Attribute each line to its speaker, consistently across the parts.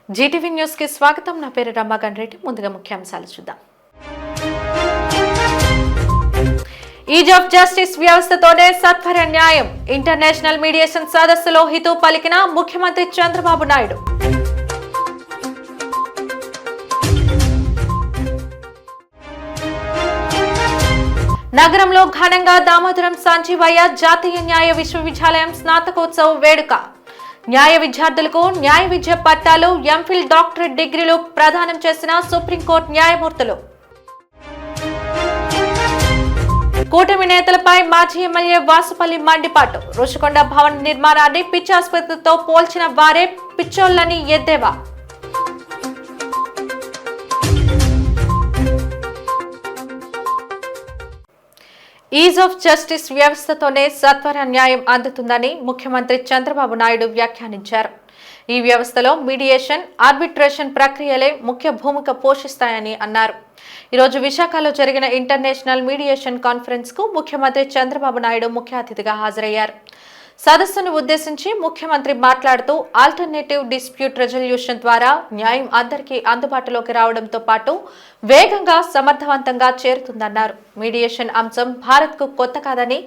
Speaker 1: Zee TV news కి స్వాగతం. నా పేరు రమాగన్ రెడ్డి. ముందుగా ముఖ్యాంశాలు చూద్దాం. ఈజ్ ఆఫ్ జస్టిస్ వ్యవస్థతోనే సత్వర న్యాయం. ఇంటర్నేషనల్ మీడియేషన్ సదస్సులో హితవు పలికిన ముఖ్యమంత్రి చంద్రబాబు నాయుడు. నగరంలో ఘనంగా దామోదరం సంజీవయ్య జాతీయ న్యాయ విశ్వవిద్యాలయం స్నాతకోత్సవ వేడుక. న్యాయ విద్యార్థులకు న్యాయ విద్య పట్టాలు, ఎంఫిల్, డాక్టరేట్ డిగ్రీలు ప్రదానం చేసిన సుప్రీంకోర్టు న్యాయమూర్తులు. కూటమి నేతలపై మాజీ ఎమ్మెల్యే వాసుపల్లి మండిపాటు. రుషికొండ భవన నిర్మాణాన్ని పిచ్చాసుపత్రితో పోల్చిన వారే పిచ్చోళ్లని ఎద్దేవా. ఈజ్ ఆఫ్ జస్టిస్ వ్యవస్థతోనే సత్వర న్యాయం అందుతుందని ముఖ్యమంత్రి చంద్రబాబు నాయుడు వ్యాఖ్యానించారు. ఈ వ్యవస్థలో మీడియేషన్, ఆర్బిట్రేషన్ ప్రక్రియలే ముఖ్య భూమిక పోషిస్తాయని అన్నారు. ఈరోజు విశాఖలో జరిగిన ఇంటర్నేషనల్ మీడియేషన్ కాన్ఫరెన్స్ కు ముఖ్యమంత్రి చంద్రబాబు నాయుడు ముఖ్య అతిథిగా హాజరయ్యారు. సదస్సును ఉద్దేశించి ముఖ్యమంత్రి మాట్లాడుతూ ఆల్టర్నేటివ్ డిస్ప్యూట్ రెజల్యూషన్ ద్వారా న్యాయం అందరికీ అందుబాటులోకి రావడంతో పాటు వేగంగా, సమర్థవంతంగా చేరుతుందన్నారు. మీడియేషన్ అంశం భారత్కు కొత్త కాదని,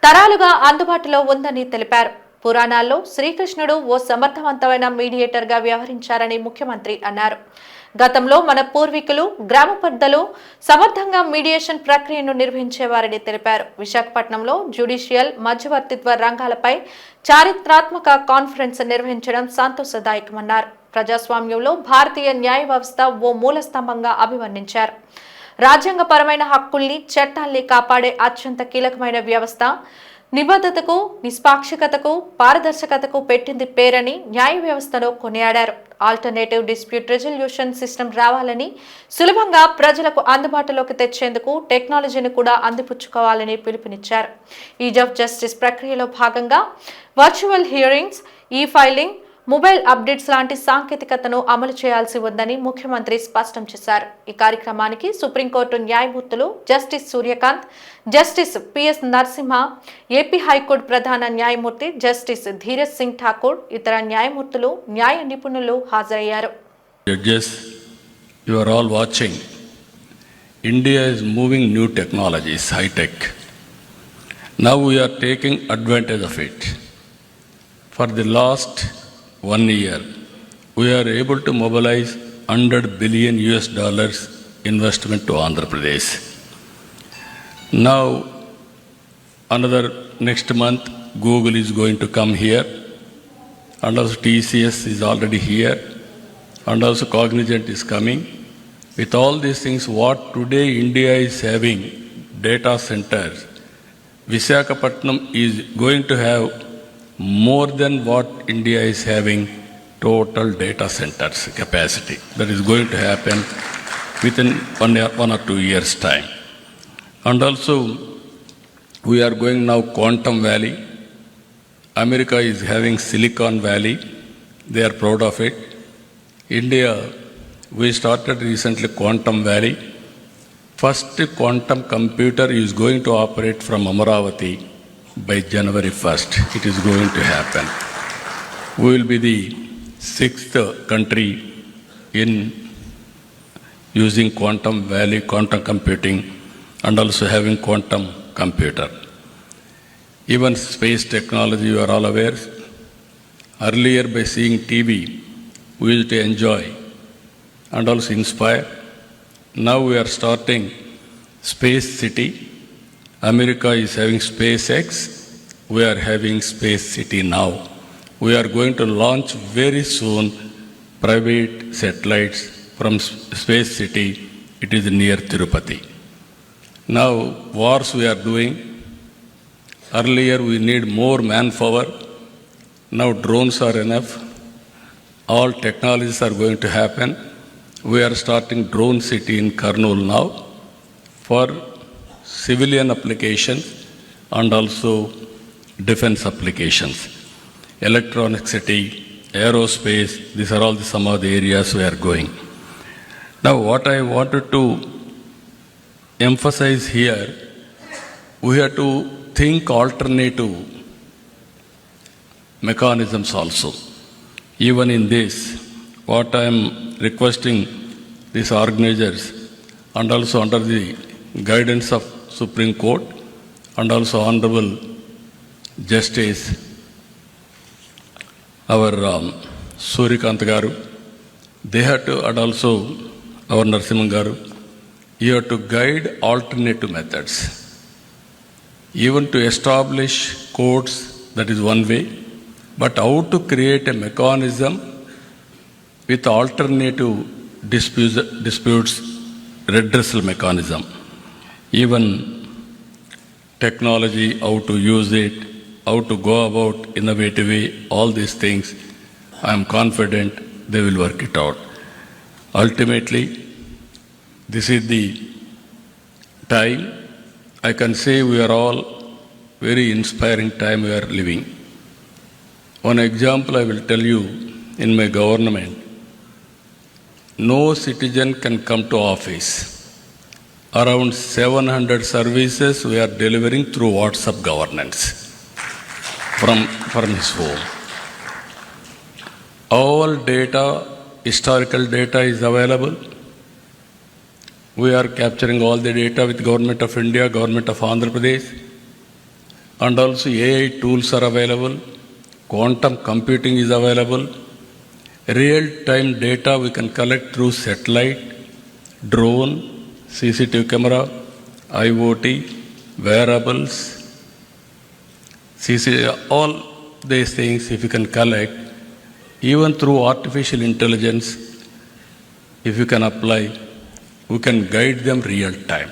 Speaker 1: తరాలుగా అందుబాటులో ఉందని తెలిపారు. పురాణాల్లో శ్రీకృష్ణుడు ఓ సమర్థవంతమైన మీడియేటర్గా వ్యవహరించారని ముఖ్యమంత్రి అన్నారు. గతంలో మన పూర్వీకులు, గ్రామ పెద్దలు సమర్థంగా మీడియేషన్ ప్రక్రియను నిర్వహించేవారని తెలిపారు. విశాఖపట్నంలో జ్యుడిషియల్, మధ్యవర్తిత్వ రంగాలపై చారిత్రాత్మక కాన్ఫరెన్స్ నిర్వహించడం సంతోషదాయకమన్నారు. ప్రజాస్వామ్యంలో భారతీయ న్యాయ వ్యవస్థ ఓ మూల స్తంభంగా అభివర్ణించారు. రాజ్యాంగపరమైన హక్కుల్ని, చట్టాల్ని కాపాడే అత్యంత కీలకమైన వ్యవస్థ. నిబద్ధతకు, నిష్పాక్షికతకు, పారదర్శకతకు పెట్టింది పేరని న్యాయ వ్యవస్థను కొనియాడారు. ఆల్టర్నేటివ్ డిస్ప్యూట్ రెజల్యూషన్ సిస్టమ్ రావాలని, సులభంగా ప్రజలకు అందుబాటులోకి తెచ్చేందుకు టెక్నాలజీని కూడా అందిపుచ్చుకోవాలని పిలుపునిచ్చారు. ఈజ్ ఆఫ్ జస్టిస్ ప్రక్రియలో భాగంగా వర్చువల్ హియరింగ్స్, ఈ ఫైలింగ్, మొబైల్ అప్డేట్స్ లాంటి సాంకేతికతను అమలు చేయాల్సి ఉందని ముఖ్యమంత్రి స్పష్టం చేశారు. ఈ కార్యక్రమానికి సుప్రీంకోర్టు న్యాయమూర్తులు justice Suryakant, justice PS Narasimha, AP high court ప్రధాన న్యాయమూర్తి జస్టిస్ ధీరజ్ సింగ్ ఠాకూర్, ఇతర న్యాయమూర్తులు, న్యాయ నిపుణులు హాజరయ్యారు.
Speaker 2: Judges, you are all watching. India is moving new technologies, high tech. Now we are taking advantage of it. For the last 1 year, we are able to mobilize $100 billion investment to Andhra Pradesh. Now, next month, Google is going to come here, and also TCS is already here, and also Cognizant is coming. With all these things, what today India is having, data centers, Visakhapatnam is going to have more than what India is having total data centers capacity. That is going to happen within 1 or 2 years' time. And also, we are going now Quantum Valley. America is having Silicon Valley. They are proud of it. India, we started recently Quantum Valley. First quantum computer is going to operate from Amaravati by January 1st. It is going to happen. We will be the 6th country in using Quantum Valley, quantum computing, and also having quantum computer. Even space technology, you are all aware. Earlier, by seeing TV, we used to enjoy and also inspire. Now we are starting Space City. America is having SpaceX. We are having Space City now. We are going to launch very soon private satellites from Space City. It is near Tirupati. Now, wars we are doing. Earlier we need more manpower. Now drones are enough. All technologies are going to happen. We are starting Drone City in Kurnool now for civilian applications and also defense applications. Electronic city, aerospace, these are all some of the areas we are going. Now what I wanted to emphasize here, we have to think alternative mechanisms also. Even in this, what I am requesting these organizers, and also under the guidance of Supreme Court and also Honorable Justice our Surikant Garu, they have to, and also our Narasimhan Garu, you have to guide alternative methods. Even to establish courts, that is one way, but how to create a mechanism with alternative disputes redressal mechanism. Even technology, how to use it, how to go about innovative way, all these things, I am confident they will work it out. Ultimately, this is the time, I can say we are all very inspiring time we are living. One example I will tell you, in my government, no citizen can come to office. Around 700 services we are delivering through WhatsApp governance from his home. All data, historical data is available. We are capturing all the data with Government of India, Government of Andhra Pradesh, and also AI tools are available. Quantum computing is available. Real-time data we can collect through satellite, drone, CCTV camera, IoT, wearables, all these things if you can collect, even through artificial intelligence, if you can apply, we can guide them real time.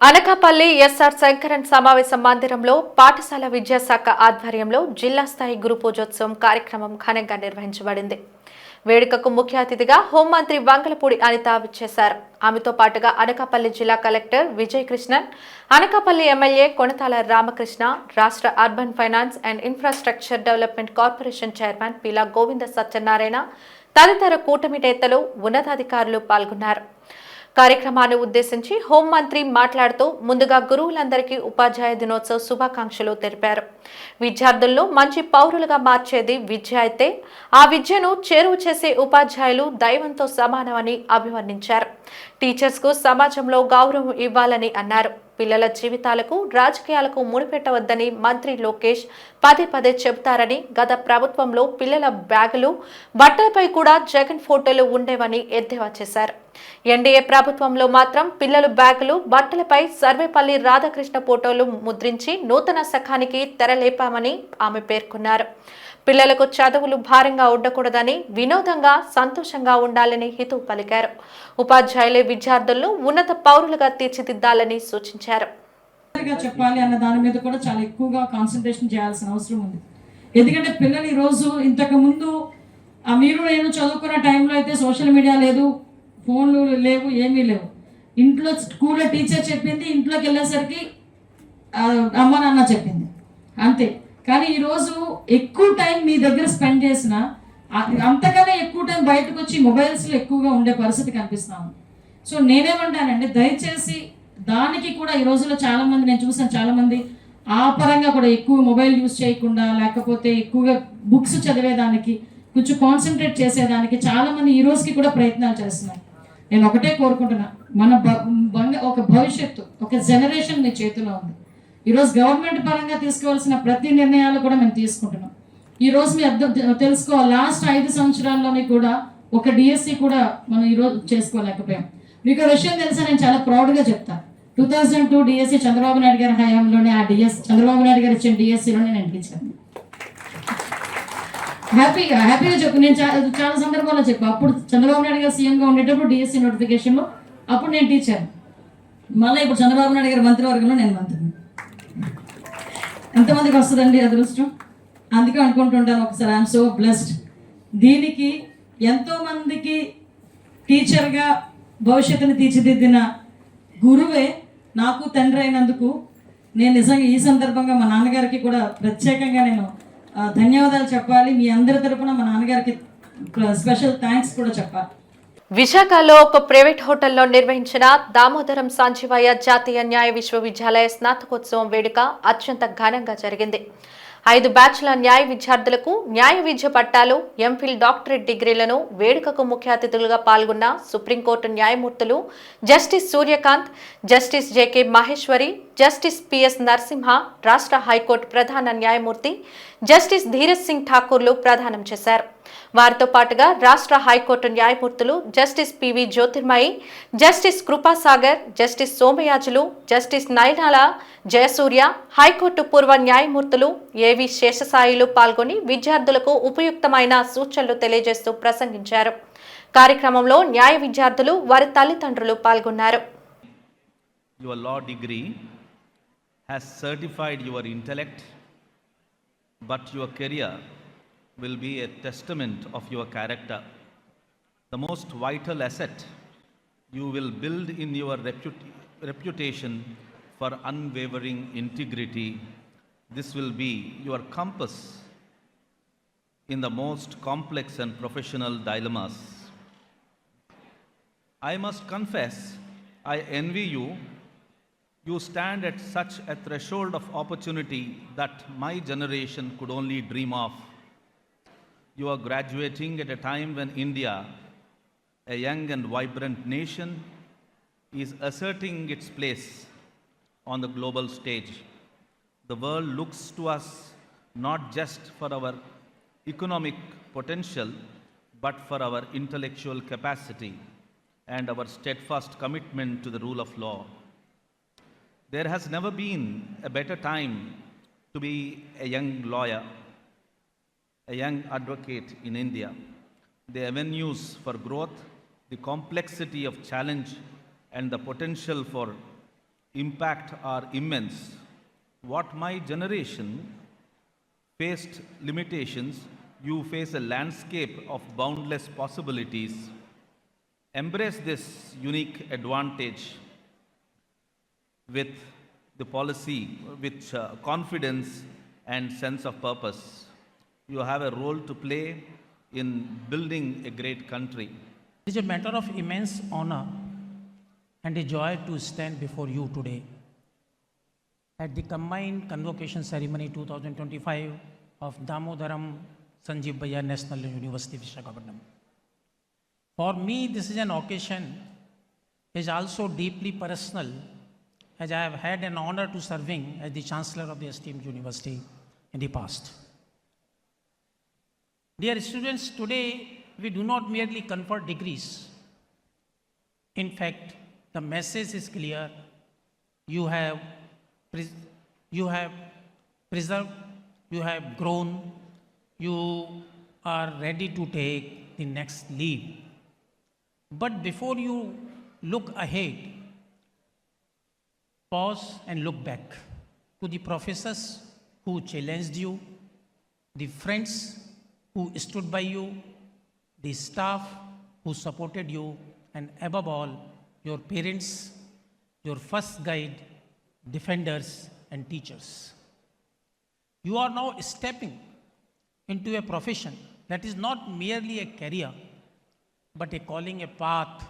Speaker 1: Anakapalli SR Sankaran సమావేశ మందిరంలో పాఠశాల విద్యాశాఖ ఆధ్వర్యంలో జిల్లా స్థాయి గురు పూజోత్సవం కార్యక్రమం ఘనంగా నిర్వహించబడింది. వేడుకకు ముఖ్య అతిథిగా హోంమంత్రి వంగలపూడి అనిత విచ్చేశారు. ఆమెతో పాటుగా అనకాపల్లి జిల్లా కలెక్టర్ విజయ్ కృష్ణన్, అనకాపల్లి ఎమ్మెల్యే కొనతాల రామకృష్ణ, రాష్ట్ర urban finance and infrastructure development corporation chairman Peela Govinda Satyanarayana తదితర కూటమి నేతలు, ఉన్నతాధికారులు పాల్గొన్నారు. కార్యక్రమాన్ని ఉద్దేశించి హోంమంత్రి మాట్లాడుతూ ముందుగా గురువులందరికీ ఉపాధ్యాయ దినోత్సవ శుభాకాంక్షలు తెలిపారు. విద్యార్థులను మంచి పౌరులుగా మార్చేది విద్య అయితే ఆ విద్యను చేరువ చేసే ఉపాధ్యాయులు దైవంతో సమానమని అభివర్ణించారు. టీచర్స్కు సమాజంలో గౌరవం ఇవ్వాలని అన్నారు. పిల్లల జీవితాలకు రాజకీయాలకు ముడిపెట్టవద్దని మంత్రి లోకేష్ పదే పదే చెబుతారని, గత ప్రభుత్వంలో పిల్లల బ్యాగులు, బట్టలపై కూడా జగన్ ఫోటోలు ఉండేవని ఎద్దేవా చేశారు. ఎన్డీఏ ప్రభుత్వంలో మాత్రం పిల్లల బ్యాగులు, బట్టలపై సర్వేపల్లి రాధాకృష్ణ ఫోటోలు ముద్రించి నూతన శకానికి తెరలేపామని ఆమె పేర్కొన్నారు. పిల్లలకు చదువులు భారంగా ఉండకూడదని, వినోదంగా, సంతోషంగా ఉండాలని హితవు పలికారు. ఉపాధ్యాయులే విద్యార్థులను ఉన్నత పౌరులుగా తీర్చిదిద్దాలని సూచించారు.
Speaker 3: చెప్పాలి అన్న దాని మీద కూడా చాలా ఎక్కువగా కాన్సన్ట్రేషన్ చేయాల్సిన అవసరం ఉంది. ఎందుకంటే పిల్లలు ఈ రోజు ఇంతకు ముందు మీరు నేను చదువుకున్న టైంలో అయితే సోషల్ మీడియా లేదు, ఫోన్లు లేవు, ఏమీ లేవు. ఇంట్లో స్కూల్లో టీచర్ చెప్పింది, ఇంట్లోకి వెళ్ళేసరికి అమ్మ నాన్న చెప్పింది అంతే. కానీ ఈరోజు ఎక్కువ టైం మీ దగ్గర స్పెండ్ చేసిన అంతకన్నా ఎక్కువ టైం బయటకు వచ్చి మొబైల్స్లో ఎక్కువగా ఉండే పరిస్థితి కనిపిస్తాము. సో నేనేమంటానంటే దయచేసి దానికి కూడా ఈ రోజుల్లో చాలామంది నేను చూసాను, చాలామంది ఆ పరంగా కూడా ఎక్కువ మొబైల్ యూజ్ చేయకుండా, లేకపోతే ఎక్కువగా బుక్స్ చదివేదానికి, కొంచెం కాన్సన్ట్రేట్ చేసేదానికి చాలామంది ఈ రోజుకి కూడా ప్రయత్నాలు చేస్తున్నారు. నేను ఒకటే కోరుకుంటున్నా, మన ఒక భవిష్యత్తు, ఒక జనరేషన్ మీ చేతిలో ఉంది. ఈరోజు గవర్నమెంట్ పరంగా తీసుకోవాల్సిన ప్రతి నిర్ణయాలు కూడా మేము తీసుకుంటున్నాం. ఈరోజు మీ అర్థం తెలుసుకోవాలి, లాస్ట్ 5 సంవత్సరాల్లోనే కూడా ఒక డిఎస్సి కూడా మనం ఈరోజు చేసుకోలేకపోయాం. మీకు విషయం తెలుసా, నేను చాలా ప్రౌడ్గా చెప్తాను. 2002 డిఎస్సి చంద్రబాబు నాయుడు గారి హయాంలోనే, ఆ చంద్రబాబు నాయుడు గారు ఇచ్చిన డిఎస్సిలోనే నేను ఇచ్చాను. హ్యాపీగా చెప్పు. నేను చాలా సందర్భాల్లో చెప్పాను. అప్పుడు చంద్రబాబు నాయుడు గారు సీఎంగా ఉండేటప్పుడు డిఎస్సి నోటిఫికేషన్లో అప్పుడు నేను టీచర్. మళ్ళీ ఇప్పుడు చంద్రబాబు నాయుడు గారి మంత్రివర్గంలో నేను మంత్రిని. ఎంతమందికి వస్తుందండి అదృష్టం? అందుకే అనుకుంటుంటాను ఒకసారి, ఐఎమ్ సో బ్లెస్డ్. దీనికి ఎంతోమందికి టీచర్గా భవిష్యత్తుని తీర్చిదిద్దిన గురువే నాకు తండ్రి అయినందుకు నేను నిజంగా ఈ సందర్భంగా మా నాన్నగారికి కూడా ప్రత్యేకంగా నేను ధన్యవాదాలు చెప్పాలి. మీ అందరి తరపున మా నాన్నగారికి స్పెషల్ థ్యాంక్స్ కూడా చెప్పాలి.
Speaker 1: విశాఖలో ఒక ప్రైవేట్ హోటల్లో నిర్వహించిన దామోదరం సంజీవయ్య జాతీయ న్యాయ విశ్వవిద్యాలయ స్నాతకోత్సవం వేడుక అత్యంత ఘనంగా జరిగింది. 5 బ్యాచ్ల న్యాయ విద్యార్థులకు న్యాయ విద్య పట్టాలు, ఎంఫిల్ డాక్టరేట్ డిగ్రీలను వేడుకకు ముఖ్య అతిథులుగా పాల్గొన్న సుప్రీంకోర్టు న్యాయమూర్తులు justice Suryakant, justice JK Maheshwari, justice PS Narasimha, రాష్ట్ర హైకోర్టు ప్రధాన న్యాయమూర్తి జస్టిస్ ధీరజ్ సింగ్ ఠాకూర్లు ప్రదానం చేశారు. వారితో పాటుగా రాష్ట్ర హైకోర్టు న్యాయమూర్తులు justice P V Jyothirmayi, justice Krupasagar, justice Somayajulu, justice Nayanala Jayasurya, high court పూర్వ న్యాయమూర్తులు ఏవి శేషసాయిలు పాల్గొని విద్యార్థులకు ఉపయుక్తమైన సూచనలు తెలియజేస్తూ ప్రసంగించారు. కార్యక్రమంలో న్యాయ విద్యార్థులు, వారి తల్లిదండ్రులు పాల్గొన్నారు.
Speaker 4: Your law degree has certified your intellect, but your career will be a testament of your character. The most vital asset you will build in your reputation for unwavering integrity. This will be your compass in the most complex and professional dilemmas. I must confess, I envy you. You stand at such a threshold of opportunity that my generation could only dream of. You are graduating at a time when India, a young and vibrant nation, is asserting its place on the global stage. The world looks to us not just for our economic potential, but for our intellectual capacity and our steadfast commitment to the rule of law. There has never been a better time to be a young lawyer, a young advocate in India. The avenues for growth, the complexity of challenge, and the potential for impact are immense. What my generation faced limitations, you face a landscape of boundless possibilities. Embrace this unique advantage with the policy, with confidence and sense of purpose. You have a role to play in building a great country.
Speaker 5: It is a matter of immense honor and a joy to stand before you today at the combined convocation ceremony 2025 of Damodaram Sanjeev Bhaiya National University, Visakhapatnam. For me, this is an occasion is also deeply personal, as I have had an honor to serving as the Chancellor of the esteemed university in the past. Dear students, today we do not merely confer degrees. In fact, the message is clear. You have preserved, you have grown, you are ready to take the next leap. But before you look ahead, pause and look back to the professors who challenged you, the friends who stood by you, the staff who supported you, and above all, your parents, your first guide, defenders, and teachers. You are now stepping into a profession that is not merely a career, but a calling, a path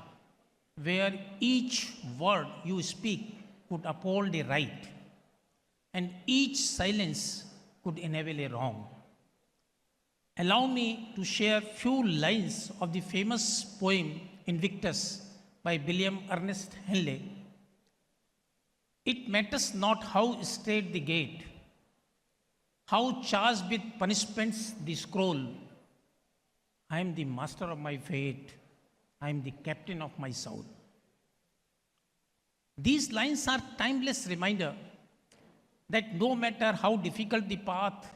Speaker 5: where each word you speak could uphold a right, and each silence could enable a wrong. Allow me to share few lines of the famous poem Invictus by William Ernest Henley. It matters not how straight the gate, how charged with punishments the scroll. I am the master of my fate, I am the captain of my soul. These lines are timeless reminder that no matter how difficult the path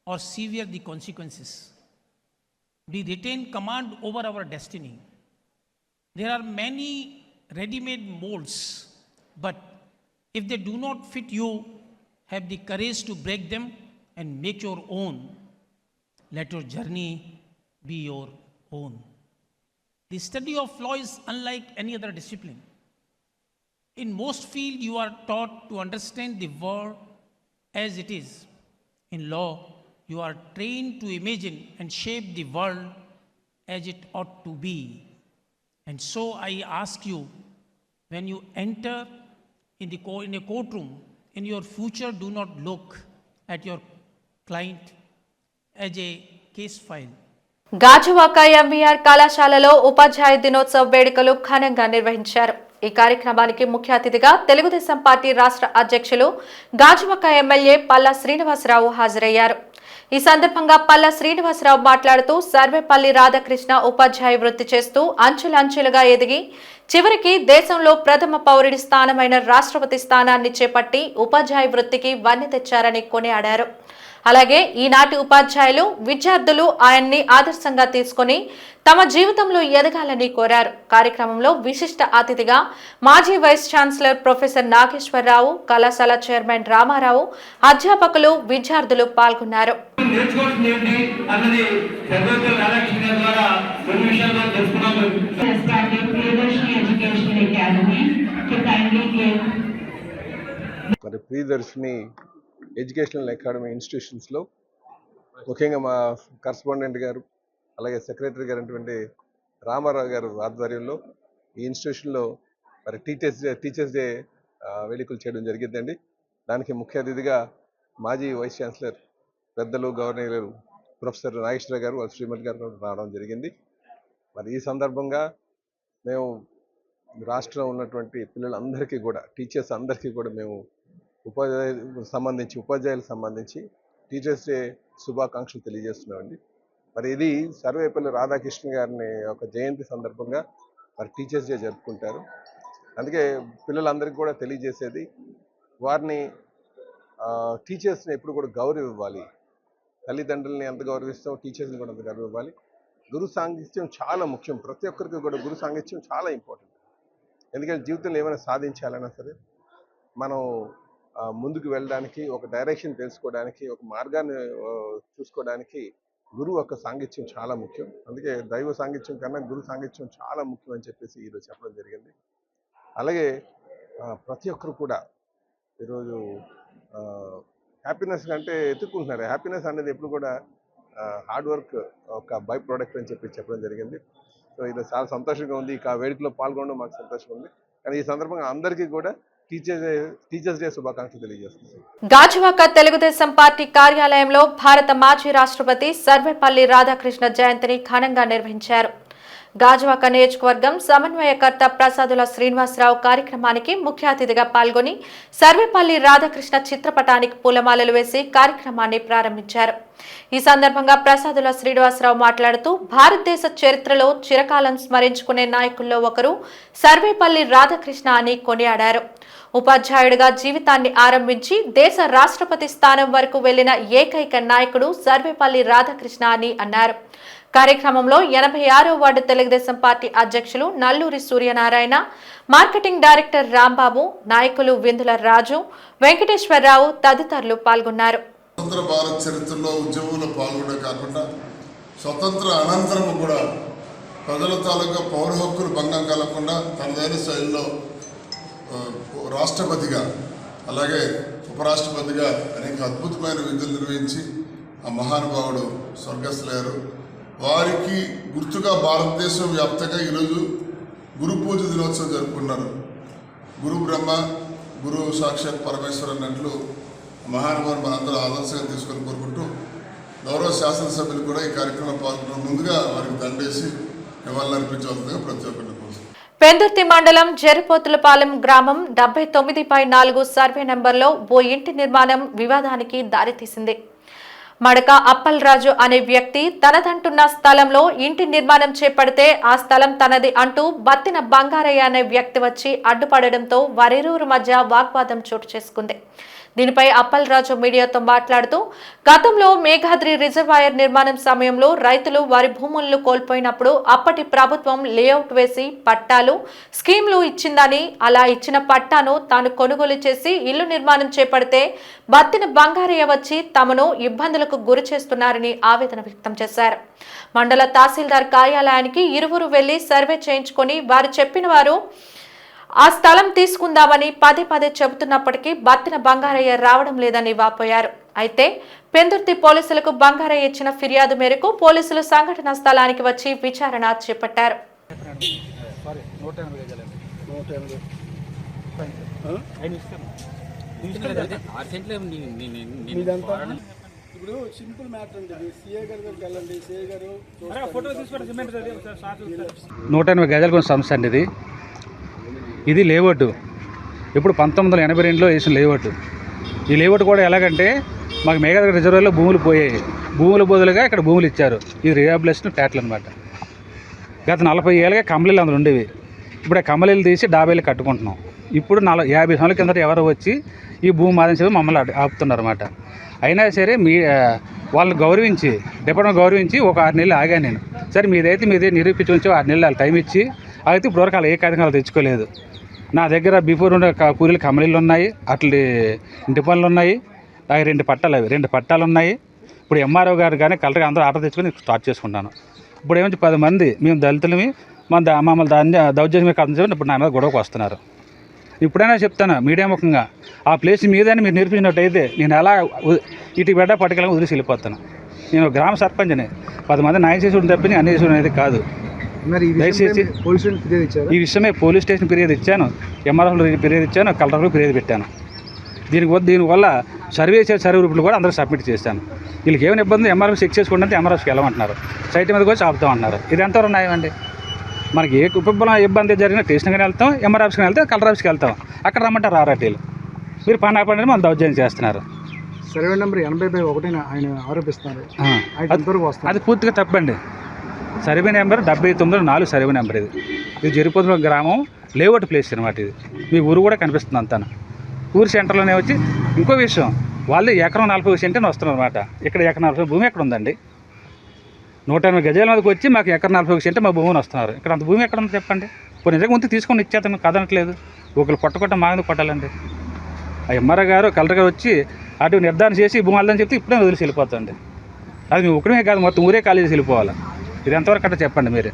Speaker 5: or severe the consequences, we retain command over our destiny. There are many ready-made molds, but if they do not fit you, have the courage to break them and make your own. Let your journey be your own. The study of law is unlike any other discipline. In most fields, you are taught to understand the world as it is. In law, you are trained to imagine and shape the world as it ought to be. And so I ask you, when you enter in a courtroom, in your future, do not look at your client as a case file.
Speaker 1: Gajuwaka MVR కళాశాలలో ఉపాధ్యాయ దినోత్సవ వేడుకలు ఘనంగా నిర్వహించారు. ఈ కార్యక్రమానికి ముఖ్య అతిథిగా Telugu Desam party రాష్ట్ర అధ్యక్షులు గాజువాక ఎమ్మెల్యే పల్లా శ్రీనివాసరావు హాజరయ్యారు. ఈ సందర్భంగా పల్లా శ్రీనివాసరావు మాట్లాడుతూ సర్వేపల్లి రాధాకృష్ణ ఉపాధ్యాయ వృత్తి చేస్తూ అంచెలంచెలుగా ఎదిగి చివరికి దేశంలో ప్రథమ పౌరుడి స్థానమైన రాష్ట్రపతి స్థానాన్ని చేపట్టి ఉపాధ్యాయ వృత్తికి వన్నె తెచ్చారని కొనియాడారు. అలాగే ఈనాటి ఉపాధ్యాయులు విద్యార్థులు ఆయన్ని ఆదర్శంగా తీసుకుని తమ జీవితంలో ఎదగాలని కోరారు. కార్యక్రమంలో విశిష్ట అతిథిగా మాజీ వైస్ ఛాన్సలర్ ప్రొఫెసర్ నాగేశ్వరరావు, కళాశాల చైర్మన్ రామారావు, అధ్యాపకులు, విద్యార్థులు పాల్గొన్నారు.
Speaker 6: ప్రియదర్శిని ఎడ్యుకేషనల్ అకాడమీ ఇన్స్టిట్యూషన్స్లో ముఖ్యంగా మా కరస్పాండెంట్ గారు అలాగే సెక్రటరీ గారు అటువంటి రామారావు గారు ఆధ్వర్యంలో ఈ ఇన్స్టిట్యూషన్లో మరి టీచర్స్ డే వేడుకలు చేయడం జరిగిందండి. దానికి ముఖ్య అతిథిగా మాజీ వైస్ ఛాన్సలర్ పెద్దలు గవర్నర్ ప్రొఫెసర్ నాగేశ్వర గారు వాళ్ళ శ్రీమతి గారు రావడం జరిగింది. మరి ఈ సందర్భంగా మేము రాష్ట్రంలో ఉన్నటువంటి పిల్లలందరికీ కూడా టీచర్స్ అందరికీ కూడా మేము ఉపాధ్యాయులకు సంబంధించి టీచర్స్ డే శుభాకాంక్షలు తెలియజేస్తున్నామండి. మరి ఇది సర్వేపల్లి రాధాకృష్ణ గారిని ఒక జయంతి సందర్భంగా మరి టీచర్స్ డే జరుపుకుంటారు. అందుకే పిల్లలందరికీ కూడా తెలియజేసేది వారిని టీచర్స్ని ఎప్పుడు కూడా గౌరవం ఇవ్వాలి. తల్లిదండ్రులని ఎంత గౌరవిస్తామో టీచర్స్ని కూడా అంత గౌరవం ఇవ్వాలి. గురు సాంగత్యం చాలా ముఖ్యం. ప్రతి ఒక్కరికి కూడా గురు సాంగత్యం చాలా ఇంపార్టెంట్. ఎందుకంటే జీవితంలో ఏమైనా సాధించాలన్నా సరే మనం ముందుకు వెళ్ళడానికి, ఒక డైరెక్షన్ తెలుసుకోవడానికి, ఒక మార్గాన్ని చూసుకోవడానికి గురువు యొక్క సాంగత్యం చాలా ముఖ్యం. అందుకే దైవ సాంగత్యం కన్నా గురు సాంగత్యం చాలా ముఖ్యం అని చెప్పేసి ఈరోజు చెప్పడం జరిగింది. అలాగే ప్రతి ఒక్కరు కూడా ఈరోజు హ్యాపీనెస్ కంటే ఎత్తుకుంటున్నారు. హ్యాపీనెస్ అనేది ఎప్పుడు కూడా హార్డ్ వర్క్ ఒక బై ప్రోడక్ట్ అని చెప్పడం జరిగింది. సో ఇది చాలా సంతోషంగా ఉంది. ఈ వేడుకలో పాల్గొనడం మాకు సంతోషంగా ఉంది. కానీ ఈ సందర్భంగా అందరికీ కూడా టీచర్స్ డే శుభాకాంక్షలు తెలియజేస్తున్నారు.
Speaker 1: గాజువాక తెలుగుదేశం పార్టీ కార్యాలయంలో భారత మాజీ రాష్ట్రపతి సర్వేపల్లి రాధాకృష్ణ జయంతిని ఘనంగా నిర్వహించారు. గాజువాక నియోజకవర్గం సమన్వయకర్త ప్రసాదుల శ్రీనివాసరావు కార్యక్రమానికి ముఖ్య అతిథిగా పాల్గొని సర్వేపల్లి రాధాకృష్ణ చిత్రపటానికి పూలమాలలు వేసి కార్యక్రమాన్ని ప్రారంభించారు. ఈ సందర్భంగా ప్రసాదుల శ్రీనివాసరావు మాట్లాడుతూ భారతదేశ చరిత్రలో చిరకాలం స్మరించుకునే నాయకుల్లో ఒకరు సర్వేపల్లి రాధాకృష్ణ అని కొనియాడారు. ఉపాధ్యాయుడిగా జీవితాన్ని ఆరంభించి దేశ రాష్ట్రపతి స్థానం వరకు వెళ్లిన ఏకైక నాయకుడు సర్వేపల్లి రాధాకృష్ణ అని అన్నారు. కార్యక్రమంలో 86వ వార్డు తెలుగుదేశం పార్టీ అధ్యక్షులు నల్లూరి సూర్యనారాయణ, మార్కెటింగ్ డైరెక్టర్ రాంబాబు, నాయకులు విందుల రాజు, వెంకటేశ్వరరావు తదితరులు పాల్గొన్నారు.
Speaker 7: స్వతంత్ర భారత చరిత్రలో ఉద్యమంలో పాల్గొనడం కాకుండా స్వతంత్ర అనంతరం కూడా ప్రజల తాలూకా పౌర హక్కులు భంగం కలగకుండా తనదైన శైలిలో రాష్ట్రపతిగా అలాగే ఉపరాష్ట్రపతిగా అనేక అద్భుతమైన విధులు నిర్వహించి ఆ మహానుభావుడు స్వర్గస్థులయ్యారు. వారికి గుర్తుగా భారతదేశం వ్యాప్తంగా ఈరోజు గురు పూజ దినోత్సవం జరుపుకున్నారు. గురు బ్రహ్మ గురు సాక్షాత్ పరమేశ్వర్ అన్నట్లు మహానుభావులు మనందరూ ఆదర్శంగా తీసుకొని కోరుకుంటూ గౌరవ శాసనసభ్యులు కూడా ఈ కార్యక్రమంలో పాల్గొన్న ముందుగా వారికి దండేసి నివాళులర్పించవలసిందిగా ప్రతి ఒక్కరిని కోరుతున్నాను.
Speaker 1: పెందుర్తి మండలం జెరపోతులపాలెం గ్రామం 79/4 సర్వే నెంబర్లో ఓ ఇంటి నిర్మాణం వివాదానికి దారితీసింది. మడక అప్పలరాజు అనే వ్యక్తి తనదంటున్న స్థలంలో ఇంటి నిర్మాణం చేపడితే ఆ స్థలం తనది అంటూ బత్తిన బంగారయ్య అనే వ్యక్తి వచ్చి అడ్డుపడడంతో వారిరువురి మధ్య వాగ్వాదం చోటు చేసుకుంది. దీనిపై అప్పలరాజు మీడియాతో మాట్లాడుతూ గతంలో మేఘాద్రి రిజర్వాయర్ నిర్మాణం సమయంలో రైతులు వారి భూములను కోల్పోయినప్పుడు అప్పటి ప్రభుత్వం లేఅవుట్ వేసి పట్టాలు స్కీమ్లు ఇచ్చిందని, అలా ఇచ్చిన పట్టాను తాను కొనుగోలు చేసి ఇల్లు నిర్మాణం చేపడితే బత్తిన బంగారయ్య వచ్చి తమను ఇబ్బందులకు గురి చేస్తున్నారని ఆవేదన వ్యక్తం చేశారు. మండల తహసీల్దార్ కార్యాలయానికి ఇరువురు వెళ్లి సర్వే చేయించుకొని వారు చెప్పిన వారు ఆ స్థలం తీసుకుందామని పదే చెబుతున్నప్పటికీ బత్తిన బంగారయ్య రావడం లేదని వాపోయారు. అయితే పెందుర్తి పోలీసులకు బంగారయ్య ఇచ్చిన ఫిర్యాదు మేరకు పోలీసులు సంఘటనా స్థలానికి వచ్చి విచారణ చేపట్టారు.
Speaker 8: ఇప్పుడు సింపుల్ మ్యాటర్ అండి. సీఏ గారి దగ్గరికి వెళ్ళండి, సీఏ గారు
Speaker 9: 180 గజాల కొంచెం సమస్య అండి. ఇది లేఅవుట్ ఇప్పుడు 1982లో వేసిన లేఅవుట్. ఈ లేఅవుట్ కూడా ఎలాగంటే మాకు మేఘాల రిజర్వాయర్లో భూములు పోయాయి. భూముల బదులుగా ఇక్కడ భూములు ఇచ్చారు. ఇది రిహాబిలేషన్ ఫ్లాట్లు అనమాట. గత 40 ఏళ్ళగా కమలీలు అందులో ఉండేవి. ఇప్పుడు ఆ కమలీలు తీసి డాబేలు కట్టుకుంటున్నాం. ఇప్పుడు 50 సంవత్సరాల కిందట ఎవరో వచ్చి ఈ భూమి మాదని చెప్పి మమ్మల్ని ఆపుతున్నారు అనమాట. అయినా సరే వాళ్ళని గౌరవించి, డిపార్ట్మెంట్ గౌరవించి ఒక 6 నెలలు ఆగాను నేను. సరే మీదైతే నిరూపించి ఉంచి 6 నెలలు వాళ్ళు టైం ఇచ్చి అయితే ఇప్పటివరకు వాళ్ళు ఏ కాగితాలు తెచ్చుకోలేదు. నా దగ్గర బిఫోర్ ఉన్న కూలీలు కమలీలు ఉన్నాయి, అట్లా ఇంటి పనులు ఉన్నాయి, 2 పట్టాలు ఉన్నాయి. ఇప్పుడు ఎంఆర్ఓ గారు కానీ కలెక్టర్ అందరూ ఆర్డర్ తెచ్చుకొని స్టార్ట్ చేసుకుంటాను. ఇప్పుడు ఏమంటే 10 మంది మేము దళితులమి మమ్మల్ని దాన్ని దౌర్జన్యం కథం ఇప్పుడు నా మీద గొడవకు వస్తున్నారు. ఇప్పుడైనా చెప్తాను మీడియా ముఖంగా, ఆ ప్లేస్ మీదని మీరు నేర్పించినట్టయితే నేను ఎలా ఇటు బిడ్డ పట్టుకెళ్ళి వదిలేసి వెళ్ళిపోతాను. నేను గ్రామ సర్పంచ్ని, 10 మంది న్యాయం చేసి తప్పించి అన్ని చేసి అనేది కాదు. దయచేసి ఈ విషయమే పోలీస్ స్టేషన్ ఫిర్యాదు ఇచ్చాను, ఎంఆర్ఓ ఫిర్యాదు ఇచ్చాను, కలెక్టర్కు ఫిర్యాదు పెట్టాను. దీనివల్ల సర్వే రిపోర్ట్లు కూడా అందరూ సబ్మిట్ చేశాను. వీళ్ళకి ఏమైనా ఇబ్బంది ఎంఆర్ఓ చెక్ చేసుకుంటే ఎంఆర్ఓస్కి వెళ్ళమంటున్నారు, సైట్ మీదకి వచ్చి ఆపుతామంటున్నారు. ఇది ఎంతవరకు న్యాయమండి? మనకి ఏ ఇబ్బంది జరిగినా స్టేషన్కి వెళ్తాం, ఎంఆర్ ఆఫీస్కి వెళ్తాం, కలెక్టర్ ఆఫీస్కి వెళ్తాం. అక్కడ రమ్మంటారు ఆర్ఆర్టీలు. మీరు పని మనం దౌర్జన్యం చేస్తున్నారు.
Speaker 8: సర్వే నెంబర్ 80/1 ఆయన ఆరోపిస్తున్నారు.
Speaker 9: అది పూర్తిగా తప్పండి. Survey number 79/4 survey number. ఇది జరిపోతున్న గ్రామం లేఅవుట్ ప్లేస్ అనమాట. ఇది మీ ఊరు కూడా కనిపిస్తుంది అంతా. ఊరు సెంటర్లోనే వచ్చి ఇంకో విషయం, వాళ్ళు ఎకరం 40 సెంటుని వస్తున్నారు అనమాట. ఇక్కడ ఎకరం 40 భూమి ఎక్కడ ఉందండి? 180 గజాల మీదకి వచ్చి మాకు ఎకరం 40 సెంటు మా భూమిని వస్తున్నారు. ఇక్కడ అంత భూమి ఎక్కడ ఉంది చెప్పండి? ఇప్పుడు నిజంగా ముందు తీసుకొని ఇచ్చేస్తాను కదనట్లేదు. ఒకరు కొట్ట మాది కొట్టాలండి. ఆ ఎంఆర్ఓ గారు కలెక్టర్ గారు వచ్చి అటు నిర్ధారణ చేసి భూమి అల్లని చెప్తే ఇప్పుడే వదిలేసి వెళ్ళిపోతుంది. అది మేము ఒకటే కాదు, మొత్తం ఊరే ఖాళీ చేసి వెళ్ళిపోవాలి. ఇది ఎంతవరకు అంటే చెప్పండి మీరే.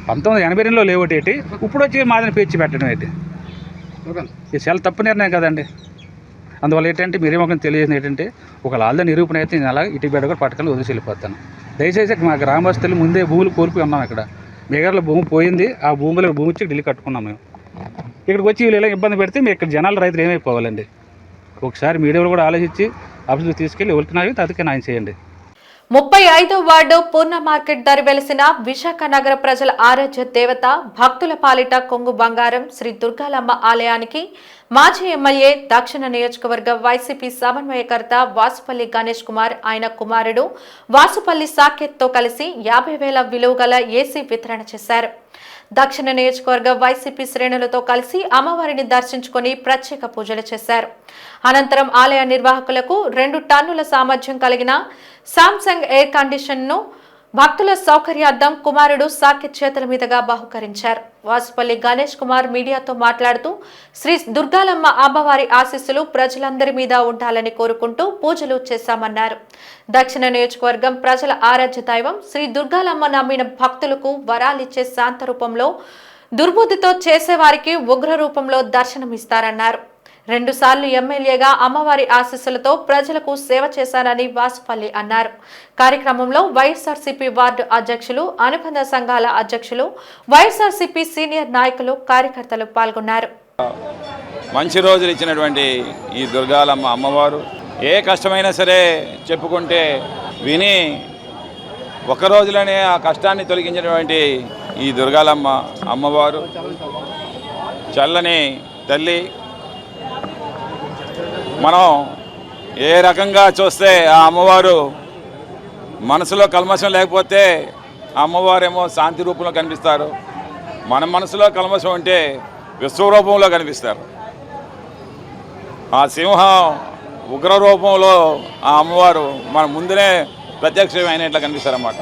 Speaker 9: 1982లో లేఅవుట్ ఏంటి, ఇప్పుడు వచ్చి మాదని పేర్చి పెట్టడం ఏంటి? ఇది చాలా తప్పు నిర్ణయం కదండి. అందువల్ల ఏంటంటే మీరేమో తెలియజేసింది ఏంటంటే ఒక లాల్ద నిరూపణ అయితే నేను అలా ఇటు బెడ కూడా పట్టుకొని వదిలేసి వెళ్ళిపోతాను. దయచేసి మా గ్రామస్తులు ముందే భూములు కోల్పోయి ఉన్నాం. ఇక్కడ మేఘాలలో భూమి పోయింది, ఆ భూమి ఇచ్చి ఢిల్లీ కట్టుకున్నాం మేము. ఇక్కడికి వచ్చి వీళ్ళు ఇలా ఇబ్బంది పెడితే మేము ఇక్కడ జనాలు రైతులు ఏమైపోవాలండి? ఒకసారి మీడియాలో కూడా ఆలోచించి ఆఫీస్కి తీసుకెళ్ళి వెళ్తున్నాయి అందుకే న్యాయం చేయండి.
Speaker 1: 35వ వార్డు పూర్ణ మార్కెట్ దరి వెలిసిన విశాఖ నగర ప్రజల ఆరాధ్య దేవత భక్తుల పాలిట కొంగు బంగారం శ్రీ దుర్గాలమ్మ ఆలయానికి మాజీ ఎమ్మెల్యే దక్షిణ నియోజకవర్గ వైసీపీ సమన్వయకర్త వాసుపల్లి గణేష్ కుమార్, ఆయన కుమారుడు వాసుపల్లి సాకేత్తో కలిసి 50,000 విలువ గల ఏసీ వితరణ చేశారు. దక్షిణ నియోజకవర్గ వైసీపీ శ్రేణులతో కలిసి అమ్మవారిని దర్శించుకుని ప్రత్యేక పూజలు చేశారు. అనంతరం ఆలయ నిర్వాహకులకు 2 టన్నుల సామర్థ్యం కలిగిన సామ్సంగ్ ఎయిర్ కండిషన్ ను భక్తుల సౌకర్యార్థం కుమారుడు సాకేత్ చేతుల మీదుగా బహుకరించారు. వాసుపల్లి గణేష్ కుమార్ మీడియాతో మాట్లాడుతూ శ్రీ దుర్గాలమ్మ అమ్మవారి ఆశీస్సులు ప్రజలందరి మీద ఉండాలని కోరుకుంటూ పూజలు చేశామన్నారు. దక్షిణ నియోజకవర్గం ప్రజల ఆరాధ్య దైవం శ్రీ దుర్గాలమ్మ నమ్మిన భక్తులకు వరాలిచ్చే శాంత రూపంలో, దుర్బుద్ధితో చేసేవారికి ఉగ్ర రూపంలో దర్శనమిస్తారన్నారు. 2 సార్లు ఎమ్మెల్యేగా అమ్మవారి ఆశీస్సులతో ప్రజలకు సేవ చేశానని వాసుపల్లి అన్నారు. కార్యక్రమంలో వైఎస్ఆర్సీపీ వార్డు అధ్యక్షులు, అనుబంధ సంఘాల అధ్యక్షులు, వైఎస్ఆర్సీపీ సీనియర్ నాయకులు, కార్యకర్తలు పాల్గొన్నారు.
Speaker 10: మంచి రోజులు ఇచ్చినటువంటి ఈ దుర్గాలమ్మ అమ్మవారు ఏ కష్టమైనా సరే చెప్పుకుంటే విని ఒక రోజులోనే ఆ కష్టాన్ని తొలగించినటువంటి ఈ దుర్గాలమ్మ అమ్మవారు చల్లని తల్లి. మనం ఏ రకంగా చూస్తే ఆ అమ్మవారు మనసులో కల్మషం లేకపోతే ఆ అమ్మవారేమో శాంతి రూపంలో కనిపిస్తారు. మన మనసులో కల్మషం ఉంటే విశ్వరూపంలో కనిపిస్తారు. ఆ సింహం ఉగ్ర రూపంలో ఆ అమ్మవారు మన ముందునే ప్రత్యక్షమైనట్లు కనిపిస్తారన్నమాట.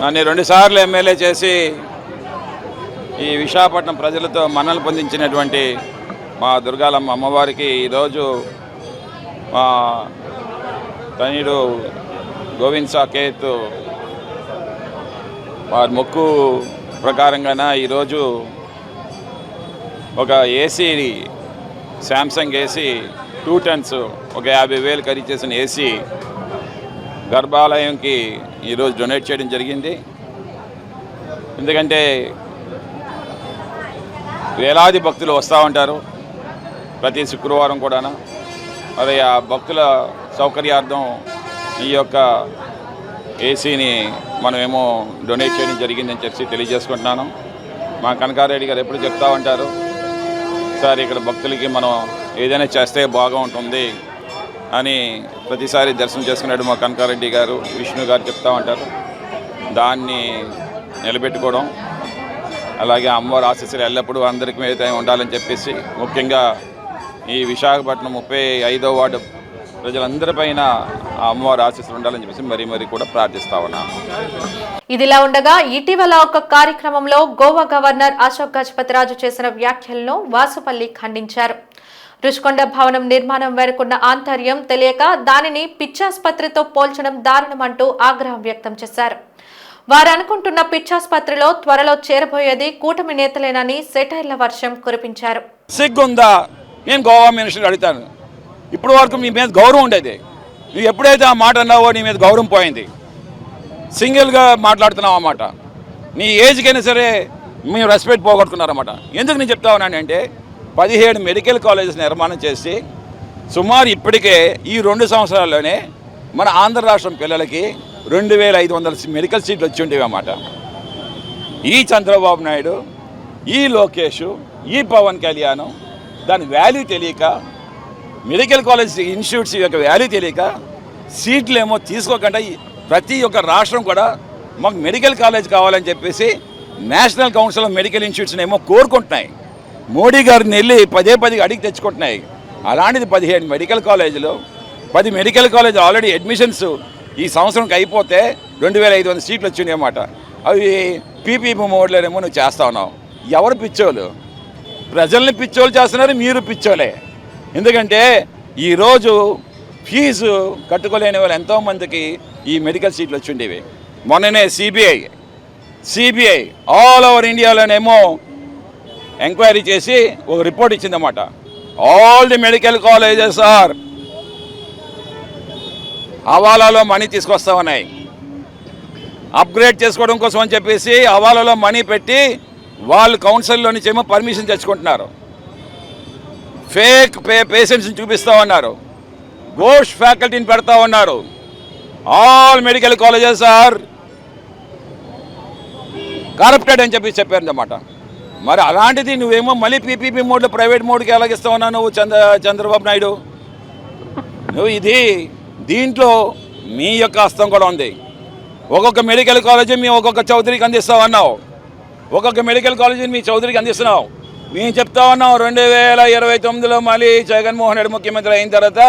Speaker 10: నన్ను 2 సార్లు ఎమ్మెల్యే చేసి ఈ విశాఖపట్నం ప్రజలతో మన్నలు పొందించినటువంటి మా దుర్గాలమ్మ అమ్మవారికి ఈరోజు మా తనయుడు గోవింద్ సాకేత్ వారి మొక్కు ప్రకారంగా ఈరోజు ఒక ఏసీ, శాంసంగ్ ఏసీ 2 టన్స్ ఒక 50,000 ఖరీదు చేసిన ఏసీ గర్భాలయంకి ఈరోజు డొనేట్ చేయడం జరిగింది. ఎందుకంటే వేలాది భక్తులు వస్తూ ఉంటారు ప్రతి శుక్రవారం కూడా. మరి ఆ భక్తుల సౌకర్యార్థం ఈ యొక్క ఏసీని మనమేమో డొనేట్ చేయడం జరిగిందని చెప్పి తెలియజేసుకుంటున్నాను. మా కనకారెడ్డి గారు ఎప్పుడు చెప్తా ఉంటారు, సార్ ఇక్కడ భక్తులకి మనం ఏదైనా చేస్తే బాగుంటుంది అని ప్రతిసారి దర్శనం చేసుకున్నాడు మా కనకారెడ్డి గారు, విష్ణు గారు చెప్తా ఉంటారు. దాన్ని నిలబెట్టుకోవడం, అలాగే అమ్మవారి ఆశీస్సులు ఎల్లప్పుడూ అందరికీ మీద ఉండాలని చెప్పేసి, ముఖ్యంగా ఈ విశాఖపట్నం 35వ వార్డు ప్రజలందరిపైన ఆ అమ్మవారి ఆశీస్సులు ఉండాలని చెప్పేసి మరీ కూడా ప్రార్థిస్తా ఉన్నాను.
Speaker 1: ఇదిలా ఉండగా ఇటీవల ఒక కార్యక్రమంలో గోవా గవర్నర్ అశోక్ గజపతిరాజు చేసిన వ్యాఖ్యలను వాసుపల్లి ఖండించారు. రుషికొండ భవనం నిర్మాణం వెనుకున్న ఆంతర్యం తెలియక దానిని పిచ్చాసుపత్రితో పోల్చడం దారుణమంటూ ఆగ్రహం వ్యక్తం చేశారు. వారు అనుకుంటున్న పిచ్చాసుపత్రిలో త్వరలో చేరబోయేది కూటమి నేతలేనని సెటైర్ల వర్షం కురిపించారు.
Speaker 10: సిగ్గుందా? నేను గోవా మినిస్టర్ అడుగుతాను, ఇప్పుడు వరకు మీ మీద గౌరవం ఉండేది, నువ్వు ఎప్పుడైతే ఆ మాట అన్నావో నీ మీద గౌరవం పోయింది. సింగిల్గా మాట్లాడుతున్నావు అన్నమాట. నీ ఏజ్కైనా సరే మేము రెస్పెక్ట్ పోగొట్టుకున్నారన్నమాట. ఎందుకు నేను చెప్తా ఉన్నానంటే 17 మెడికల్ కాలేజెస్ నిర్మాణం చేసి సుమారు ఇప్పటికే ఈ 2 సంవత్సరాల్లోనే మన ఆంధ్ర రాష్ట్రం పిల్లలకి 2500 మెడికల్ సీట్లు వచ్చి ఉండేవి అన్నమాట. ఈ చంద్రబాబు నాయుడు, ఈ లోకేష్, ఈ పవన్ కళ్యాణ్ దాని వాల్యూ తెలియక, మెడికల్ కాలేజ్ ఇన్స్టిట్యూట్స్ యొక్క వాల్యూ తెలియక సీట్లు ఏమో తీసుకోకుండా ప్రతి ఒక్క రాష్ట్రం కూడా మాకు మెడికల్ కాలేజ్ కావాలని చెప్పేసి నేషనల్ కౌన్సిల్ ఆఫ్ మెడికల్ ఇన్స్టిట్యూట్స్ని ఏమో కోరుకుంటున్నాయి. మోడీ గారిని వెళ్ళి పదే అడిగి తెచ్చుకుంటున్నాయి. అలాంటిది 17 మెడికల్ కాలేజీలు, 10 మెడికల్ కాలేజ్ ఆల్రెడీ అడ్మిషన్స్ ఈ సంవత్సరంకి అయిపోతే 2500 సీట్లు వచ్చినాయి అన్నమాట. అవి పీపీపీ మోడ్లోనేమో నువ్వు చేస్తా ఉన్నావు. ఎవరు పిచ్చోళ్ళు? ప్రజల్ని పిచ్చోళ్ళు చేస్తున్నారు, మీరు పిచ్చోలే. ఎందుకంటే ఈరోజు ఫీజు కట్టుకోలేని వాళ్ళు ఎంతోమందికి ఈ మెడికల్ సీట్లు వచ్చి ఉండేవి. మొన్ననే సిబిఐ ఆల్ ఓవర్ ఇండియాలోనేమో ఎంక్వైరీ చేసి ఒక రిపోర్ట్ ఇచ్చిందన్నమాట. All the medical colleges are హవాలాలో మనీ తీసుకొస్తా ఉన్నాయి. అప్గ్రేడ్ చేసుకోవడం కోసం అని చెప్పేసి హవాలాలో మనీ పెట్టి వాళ్ళు కౌన్సిల్లో నుంచి ఏమో పర్మిషన్ తెచ్చుకుంటున్నారు. ఫేక్ పేషెంట్స్ని చూపిస్తూ ఉన్నారు, గోష్ ఫ్యాకల్టీని పెడతా ఉన్నారు. All medical colleges are corrupted అని చెప్పారన్నమాట. మరి అలాంటిది నువ్వేమో మళ్ళీ పీపీపీ మోడ్లో ప్రైవేట్ మోడ్కి ఎలాగిస్తా ఉన్నావు నువ్వు చంద్రబాబు నాయుడు? నువ్వు దీంట్లో మీ యొక్క హస్తం కూడా ఉంది. ఒక్కొక్క మెడికల్ కాలేజీ మీ ఒక్కొక్క చౌదరికి అందిస్తావు అన్నావు, ఒక్కొక్క మెడికల్ కాలేజీని మీ చౌదరికి అందిస్తున్నావు. మేము చెప్తా ఉన్నాం 2029లో మళ్ళీ జగన్మోహన్ రెడ్డి ముఖ్యమంత్రి అయిన తర్వాత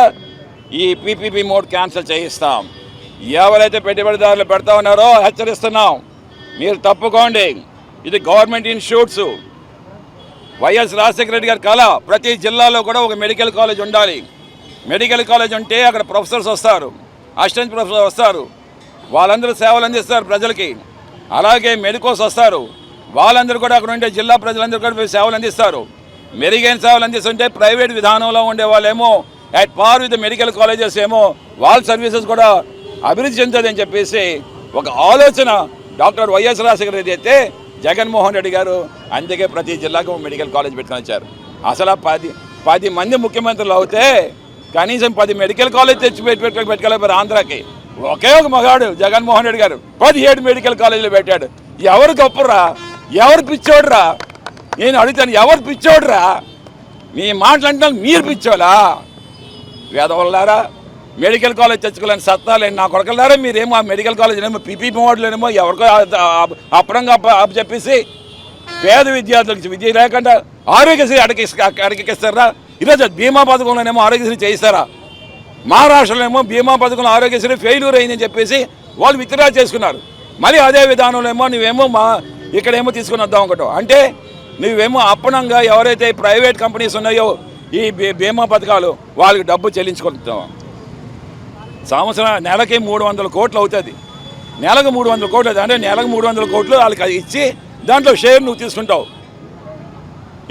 Speaker 10: ఈ పీపీపీ మోడ్ క్యాన్సిల్ చేయిస్తాం. ఎవరైతే పెట్టుబడిదారులు పెడతా ఉన్నారో హెచ్చరిస్తున్నాం, మీరు తప్పుకోండి. ఇది government institutes. YS Rajasekhara Reddy గారి కళ ప్రతి జిల్లాలో కూడా ఒక మెడికల్ కాలేజ్ ఉండాలి. మెడికల్ కాలేజ్ ఉంటే అక్కడ ప్రొఫెసర్స్ వస్తారు, అసిస్టెంట్ ప్రొఫెసర్ వస్తారు, వాళ్ళందరూ సేవలు అందిస్తారు ప్రజలకి. అలాగే మెడికోస్ వస్తారు, వాళ్ళందరూ కూడా అక్కడ ఉండే జిల్లా ప్రజలందరూ కూడా సేవలు అందిస్తారు. మెరుగైన సేవలు అందిస్తుంటే ప్రైవేట్ విధానంలో ఉండే వాళ్ళేమో at par with medical colleges ఏమో వాళ్ళ సర్వీసెస్ కూడా అభివృద్ధి చెందుతుంది అని చెప్పేసి ఒక ఆలోచన డాక్టర్ వైఎస్ రాజశేఖర రెడ్డి అయితే జగన్మోహన్ రెడ్డి గారు అందుకే ప్రతి జిల్లాకు మెడికల్ కాలేజ్ పెట్టుకొని వచ్చారు. అసలు 10 మంది ముఖ్యమంత్రులు అవుతే కనీసం 10 మెడికల్ కాలేజ్ తెచ్చి పెట్టుకోలేపారు ఆంధ్రాకి. ఒకే ఒక మగాడు జగన్మోహన్ రెడ్డి గారు 17 మెడికల్ కాలేజీలు పెట్టాడు. ఎవరు గొప్పరా? ఎవరు పిచ్చోడురా? నేను అడుగుతాను, ఎవరు పిచ్చోడురా? మీ మాట్లాడిన మీరు పిచ్చోలా? వేదవల్లారా? మెడికల్ కాలేజ్ తెచ్చుకోలేని సత్తాలేని నా కొడకలారా మీరేమో ఆ మెడికల్ కాలేజ్ ఏమో పీపీ మోడ్లోనేమో ఎవరికో అప్పుడంగా చెప్పేసి పేద విద్యార్థులకు విద్య లేకుండా ఆరోగ్యశ్రీ అడగిస్తారా? ఈరోజు బీమా పథకంలోనేమో ఆరోగ్యశ్రీ చేయిస్తారా? మహారాష్ట్రలోనేమో బీమా పథకంలో ఆరోగ్యశ్రీ ఫెయిల్యూర్ అయిందని చెప్పేసి వాళ్ళు విత్డ్రా చేసుకున్నారు. మరి అదే విధానంలో ఏమో నువ్వేమో ఇక్కడేమో తీసుకుని వద్దాం ఒకటో అంటే నువ్వేమో అప్పనంగా ఎవరైతే ప్రైవేట్ కంపెనీస్ ఉన్నాయో ఈ బీమా పథకాలు వాళ్ళకి డబ్బు చెల్లించుకుంటాం. సంవత్సరం నెలకి 300 కోట్లు అవుతుంది. నెలకు 300 కోట్లు అంటే నెలకు 300 కోట్లు వాళ్ళకి ఇచ్చి దాంట్లో షేర్ నువ్వు తీసుకుంటావు.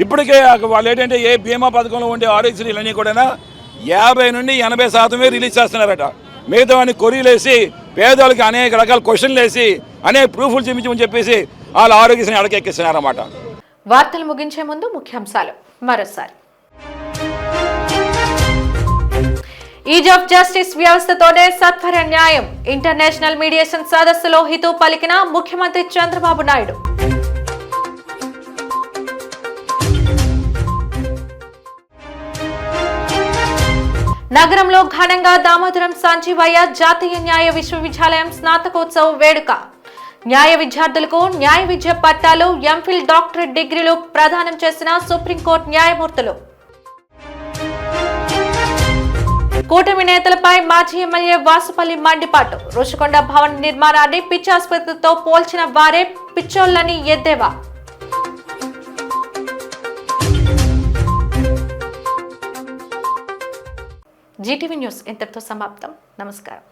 Speaker 10: ఇప్పటికే వాళ్ళు ఏంటంటే ఏ బీమా పథకంలో ఉండే ఆరోగ్యశ్రీలన్నీ కూడా 50 నుండి 80% రిలీజ్ చేస్తున్నారట. మిగతావన్నీ కొరీలేసి పేదవాళ్ళకి అనేక రకాల క్వశ్చన్లు వేసి అనేక ప్రూఫ్లు చూపించమని చెప్పేసి వాళ్ళ ఆరోగ్యశ్రీని అడకెక్కిస్తున్నారన్నమాట.
Speaker 1: వార్తలు ముగించే ముందు ముఖ్యాంశాలు మరోసారి. ఈజ్ ఆఫ్ జస్టిస్ వ్యవస్థతోనే సత్వర న్యాయం. ఇంటర్నేషనల్ మీడియేషన్ సదస్సులో హితవు పలికిన ముఖ్యమంత్రి చంద్రబాబు నాయుడు. నగరంలో ఘనంగా దామోదరం సంజీవయ్య జాతీయ న్యాయ విశ్వవిద్యాలయం స్నాతకోత్సవ వేడుక. న్యాయ విద్యార్థులకు న్యాయ విద్య పట్టాలు, ఎంఫిల్, డాక్టరేట్ డిగ్రీలు ప్రదానం చేసిన సుప్రీంకోర్టు న్యాయమూర్తులు. కూటమి నేతలపై మాజీ ఎమ్మెల్యే వాసుపల్లి మండిపాటు. రుషికొండ భవన నిర్మాణాన్ని పిచ్చాసుపత్రితో పోల్చిన వారే పిచ్చోళ్లని ఎద్దేవా. జీటీవీ న్యూస్ ఇంతటితో సమాప్తం. నమస్కారం.